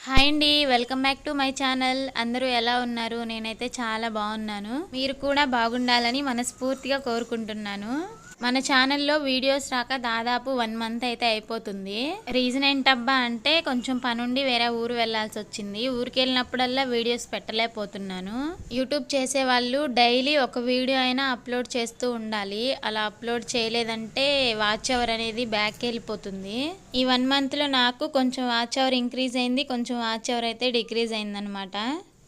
Hi అండి, welcome back to my channel. అందరూ ఎలా ఉన్నారు? నేనైతే చాలా బాగున్నాను. మీరు కూడా బాగుండాలని మనస్ఫూర్తిగా కోరుకుంటున్నాను. మన ఛానల్లో వీడియోస్ రాక దాదాపు 1 మంత్ అయితే అయిపోతుంది. రీజన్ ఏంటబ్బా అంటే కొంచెం పనుండి వేరే ఊరు వెళ్ళాల్సి వచ్చింది. ఊరికి వెళ్ళినప్పుడల్లా వీడియోస్ పెట్టలేకపోతున్నాను. యూట్యూబ్ చేసే వాళ్ళు డైలీ ఒక వీడియో అయినా అప్లోడ్ చేస్తూ ఉండాలి. అలా అప్లోడ్ చేయలేదంటే వాచ్ అవర్ అనేది బ్యాక్ వెళ్ళిపోతుంది. ఈ 1 మంత్లో నాకు కొంచెం వాచ్ అవర్ ఇంక్రీజ్ అయింది, కొంచెం వాచ్ అవర్ అయితే డిక్రీజ్ అయిందనమాట.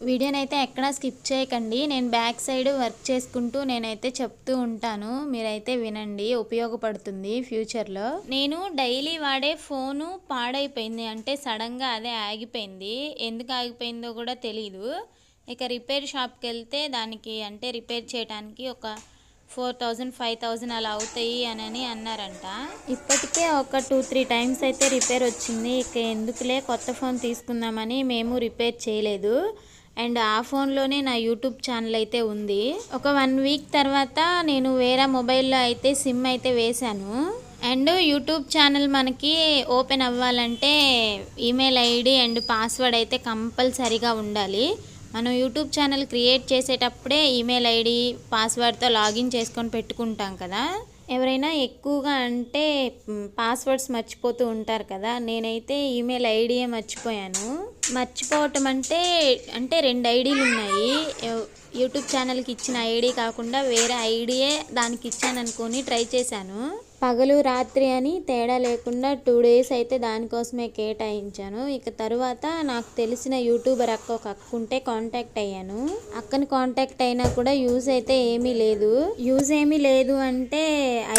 వీడియోనైతే ఎక్కడా స్కిప్ చేయకండి. నేను బ్యాక్ సైడ్ వర్క్ చేసుకుంటూ నేనైతే చెప్తూ ఉంటాను, మీరైతే వినండి, ఉపయోగపడుతుంది ఫ్యూచర్లో. నేను డైలీ వాడే ఫోను పాడైపోయింది, అంటే సడన్గా అదే ఆగిపోయింది. ఎందుకు ఆగిపోయిందో కూడా తెలీదు. ఇక రిపేర్ షాప్కి వెళ్తే దానికి అంటే రిపేర్ చేయడానికి ఒక 4000 5000 అలా అవుతాయి అని అన్నారంట. ఇప్పటికే ఒక 2-3 టైమ్స్ అయితే రిపేర్ వచ్చింది. ఇక ఎందుకులే కొత్త ఫోన్ తీసుకుందామని మేము రిపేర్ చేయలేదు. అండ్ ఆ ఫోన్లోనే నా యూట్యూబ్ ఛానల్ అయితే ఉంది. ఒక 1 వీక్ తర్వాత నేను వేరే మొబైల్లో అయితే సిమ్ అయితే వేశాను. అండ్ యూట్యూబ్ ఛానల్ మనకి ఓపెన్ అవ్వాలంటే ఈమెయిల్ ఐడి అండ్ పాస్వర్డ్ అయితే కంపల్సరీగా ఉండాలి. మనం యూట్యూబ్ ఛానల్ క్రియేట్ చేసేటప్పుడే ఈమెయిల్ ఐడి పాస్వర్డ్తో లాగిన్ చేసుకొని పెట్టుకుంటాం కదా. ఎవరైనా ఎక్కువగా అంటే పాస్వర్డ్స్ మర్చిపోతూ ఉంటారు కదా. నేనైతే ఈమెయిల్ ఐడియే మర్చిపోయాను. మర్చిపోవటం అంటే 2 ఐడీలు ఉన్నాయి. యూట్యూబ్ ఛానల్కి ఇచ్చిన ఐడి కాకుండా వేరే ఐడియే దానికి ఇచ్చాను అనుకొని ట్రై చేశాను. పగలు రాత్రి అని తేడా లేకుండా 2 డేస్ అయితే దానికోసమే కేటాయించాను. ఇక తర్వాత నాకు తెలిసిన యూట్యూబర్ ఒక అక్క ఉంటే కాంటాక్ట్ అయ్యాను. అక్కని కాంటాక్ట్ అయినా కూడా యూజ్ అయితే ఏమీ లేదు అంటే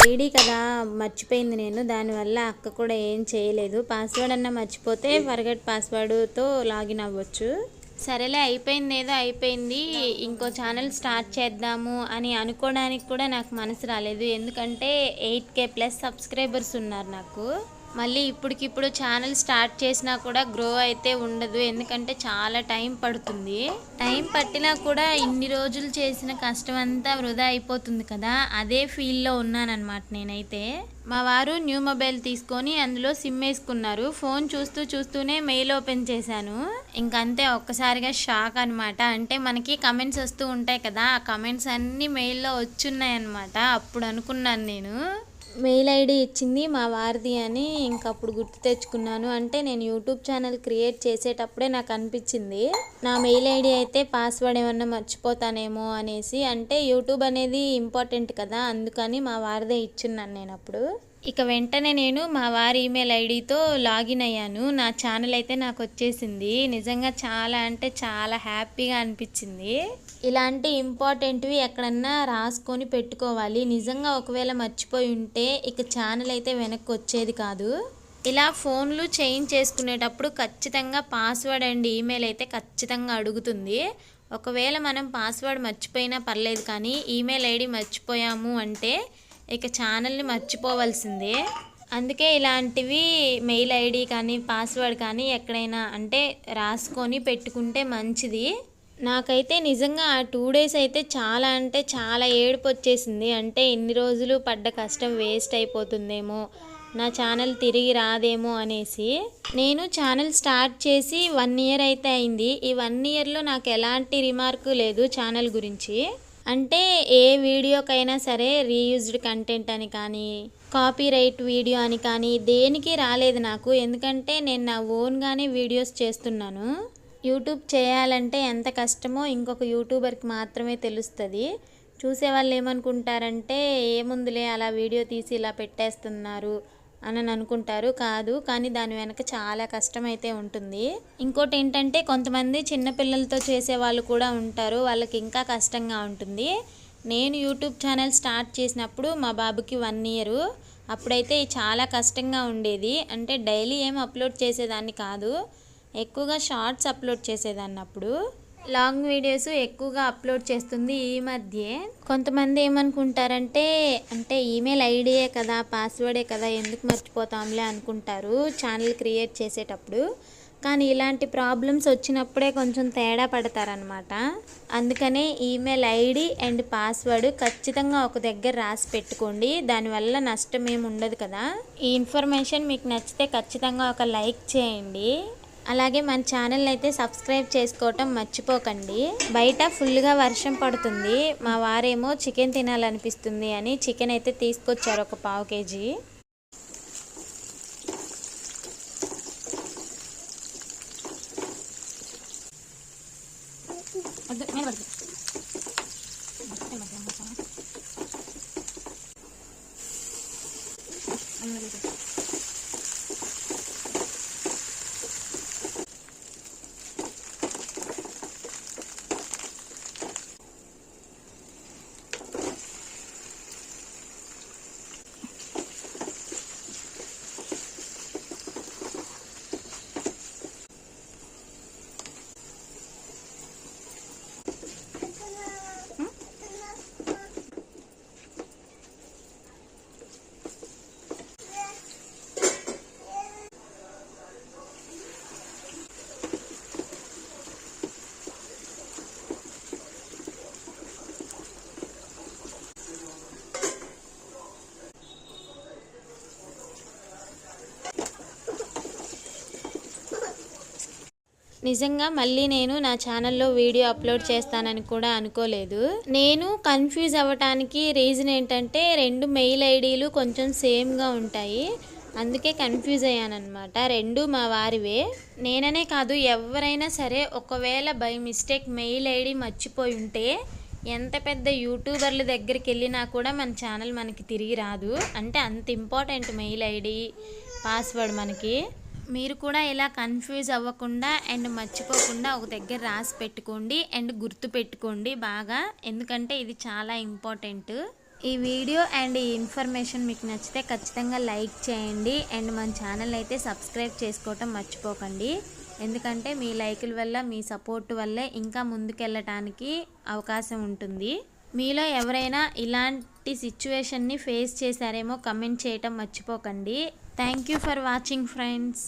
ఐడి కదా మర్చిపోయింది నేను, దానివల్ల అక్క కూడా ఏం చేయలేదు. పాస్వర్డ్ అన్న మర్చిపోతే ఫర్గెట్ పాస్వర్డ్తో లాగిన్ అవ్వచ్చు. సరేలే, అయిపోయింది ఏదో అయిపోయింది, ఇంకో ఛానల్ స్టార్ట్ చేద్దాము అని అనుకోవడానికి కూడా నాకు మనసు రాలేదు. ఎందుకంటే 8K+ సబ్స్క్రైబర్స్ ఉన్నారు నాకు. మళ్ళీ ఇప్పటికిప్పుడు ఛానల్ స్టార్ట్ చేసినా కూడా గ్రో అయితే ఉండదు, ఎందుకంటే చాలా టైం పడుతుంది. టైం పట్టినా కూడా ఇన్ని రోజులు చేసిన కష్టం అంతా వృధా అయిపోతుంది కదా. అదే ఫీల్లో ఉన్నానన్నమాట నేనైతే. మా వారు న్యూ మొబైల్ తీసుకొని అందులో సిమ్ వేసుకున్నారు. ఫోన్ చూస్తూనే మెయిల్ ఓపెన్ చేశాను. ఇంకంతే ఒక్కసారిగా షాక్ అనమాట. అంటే మనకి కమెంట్స్ వస్తూ ఉంటాయి కదా, ఆ కమెంట్స్ అన్నీ మెయిల్లో వచ్చున్నాయి అనమాట. అప్పుడు అనుకున్నాను నేను మెయిల్ ఐడి ఇచ్చింది మా వారిది అని. ఇంకప్పుడు గుర్తు తెచ్చుకున్నాను. అంటే నేను యూట్యూబ్ ఛానల్ క్రియేట్ చేసేటప్పుడే నాకు అనిపించింది నా మెయిల్ ఐడి అయితే పాస్వర్డ్ ఏమన్నా మర్చిపోతానేమో అనేసి. అంటే యూట్యూబ్ అనేది ఇంపార్టెంట్ కదా, అందుకని మా వారిదే ఇచ్చున్నాను నేను అప్పుడు. ఇక వెంటనే నేను మా వారి ఈమెయిల్ ఐడితో లాగిన్ అయ్యాను. నా ఛానల్ అయితే నాకు వచ్చేసింది. నిజంగా చాలా అంటే చాలా హ్యాపీగా అనిపించింది. ఇలాంటి ఇంపార్టెంట్వి ఎక్కడన్నా రాసుకొని పెట్టుకోవాలి. నిజంగా ఒకవేళ మర్చిపోయి ఉంటే ఇక ఛానల్ అయితే వెనక్కి వచ్చేది కాదు. ఇలా ఫోన్లు చేంజ్ చేసుకునేటప్పుడు ఖచ్చితంగా పాస్వర్డ్ అండ్ ఈమెయిల్ అయితే ఖచ్చితంగా అడుగుతుంది. ఒకవేళ మనం పాస్వర్డ్ మర్చిపోయినా పర్లేదు, కానీ ఈమెయిల్ ఐడి మర్చిపోయాము అంటే ఇక ఛానల్ని మర్చిపోవాల్సిందే. అందుకే ఇలాంటివి మెయిల్ ఐడి కానీ పాస్వర్డ్ కానీ ఎక్కడైనా అంటే రాసుకొని పెట్టుకుంటే మంచిది. నాకైతే నిజంగా ఆ 2 డేస్ అయితే చాలా అంటే చాలా ఏడుపు వచ్చేసింది. అంటే ఇన్ని రోజులు పడ్డ కష్టం వేస్ట్ అయిపోతుందేమో, నా ఛానల్ తిరిగి రాదేమో అనేసి. నేను ఛానల్ స్టార్ట్ చేసి 1 ఇయర్ అయితే అయింది. ఈ 1 ఇయర్లో నాకు ఎలాంటి రిమార్కు లేదు ఛానల్ గురించి. అంటే ఏ వీడియోకైనా సరే రీయూజ్డ్ కంటెంట్ అని కానీ కాపీరైట్ వీడియో అని కానీ దేనికి రాలేదు నాకు. ఎందుకంటే నేను నా ఓన్గానే వీడియోస్ చేస్తున్నాను. యూట్యూబ్ చేయాలంటే ఎంత కష్టమో ఇంకొక యూట్యూబర్కి మాత్రమే తెలుస్తుంది. చూసేవాళ్ళు ఏమనుకుంటారంటే ఏముందులే అలా వీడియో తీసి ఇలా పెట్టేస్తున్నారు అని అనుకుంటారు. కాదు, కానీ దాని వెనక చాలా కష్టం అయితే ఉంటుంది. ఇంకోటి ఏంటంటే కొంతమంది చిన్నపిల్లలతో చేసే వాళ్ళు కూడా ఉంటారు, వాళ్ళకి ఇంకా కష్టంగా ఉంటుంది. నేను యూట్యూబ్ ఛానల్ స్టార్ట్ చేసినప్పుడు మా బాబుకి 1 ఇయర్. అప్పుడైతే చాలా కష్టంగా ఉండేది. అంటే డైలీ ఏం అప్లోడ్ చేసేదాన్ని కాదు, ఎక్కువగా షార్ట్స్ అప్లోడ్ చేసేదాన్ని. అప్పుడు లాంగ్ వీడియోస్ ఎక్కువగా అప్లోడ్ చేస్తుంది ఈ మధ్య. కొంతమంది ఏమనుకుంటారంటే అంటే ఈమెయిల్ ఐడియే కదా, పాస్వర్డే కదా, ఎందుకు మర్చిపోతాంలే అనుకుంటారు ఛానల్ క్రియేట్ చేసేటప్పుడు. కానీ ఇలాంటి ప్రాబ్లమ్స్ వచ్చినప్పుడే కొంచెం తేడా పడతారనమాట. అందుకనే ఈమెయిల్ ఐడి అండ్ పాస్వర్డ్ ఖచ్చితంగా ఒక దగ్గర రాసి పెట్టుకోండి. దానివల్ల నష్టం ఏమి ఉండదు కదా. ఈ ఇన్ఫర్మేషన్ మీకు నచ్చితే ఖచ్చితంగా ఒక లైక్ చేయండి. అలాగే మన ఛానల్ అయితే సబ్స్క్రైబ్ చేసుకోవటం మర్చిపోకండి. బయట ఫుల్గా వర్షం పడుతుంది. మా వారేమో చికెన్ తినాలనిపిస్తుంది అని చికెన్ అయితే తీసుకొచ్చారు, ఒక 1/2 kg. నిజంగా మళ్ళీ నేను నా ఛానల్లో వీడియో అప్లోడ్ చేస్తానని కూడా అనుకోలేదు. నేను కన్ఫ్యూజ్ అవ్వటానికి రీజన్ ఏంటంటే 2 మెయిల్ ఐడీలు కొంచెం సేమ్గా ఉంటాయి, అందుకే కన్ఫ్యూజ్ అయ్యానమాట. 2 మా వారివే. నేననే కాదు, ఎవరైనా సరే ఒకవేళ బై మిస్టేక్ మెయిల్ ఐడి మర్చిపోయి ఉంటే ఎంత పెద్ద యూట్యూబర్ల దగ్గరికి వెళ్ళినా కూడా మన ఛానల్ మనకి తిరిగి రాదు. అంటే అంత ఇంపార్టెంట్ మెయిల్ ఐడి, పాస్వర్డ్ మనకి. మీరు కూడా ఇలా కన్ఫ్యూజ్ అవ్వకుండా అండ్ మర్చిపోకుండా ఒక దగ్గర రాసి పెట్టుకోండి అండ్ గుర్తు పెట్టుకోండి బాగా, ఎందుకంటే ఇది చాలా ఇంపార్టెంట్. ఈ వీడియో అండ్ ఈ ఇన్ఫర్మేషన్ మీకు నచ్చితే ఖచ్చితంగా లైక్ చేయండి అండ్ మన ఛానల్ అయితే సబ్స్క్రైబ్ చేసుకోవటం మర్చిపోకండి. ఎందుకంటే మీ లైకుల వల్ల, మీ సపోర్ట్ వల్లే ఇంకా ముందుకెళ్ళటానికి అవకాశం ఉంటుంది. మీలో ఎవరైనా ఇలాంటి సిచ్యువేషన్ని ఫేస్ చేశారేమో కమెంట్ చేయటం మర్చిపోకండి. Thank you for watching friends.